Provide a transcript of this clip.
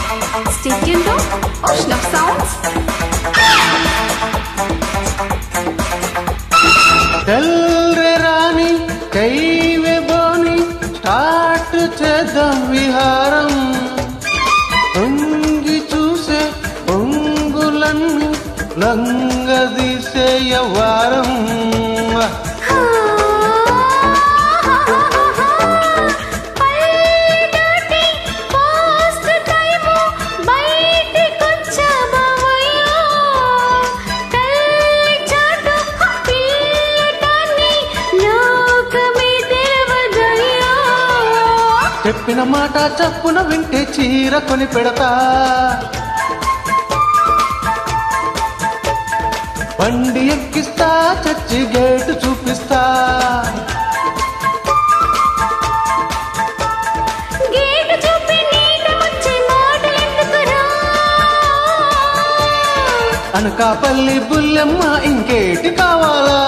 Stay tuned to Ocean of Sounds. తెల్రె రాణి కైవే బోని స్టార్ట్ చేద్దాం విహారం పొంగి చూసే పొంగులన్నీ లంగదీసే యవ్వారం చెప్పిన మాట చప్పున వింటే చీర కొని పెడతా బండి ఎక్కిస్తా చచ్చి గేటు చూపిస్తా అనకాపల్లి బుల్లెమ్మ ఇంకేటి కావాలా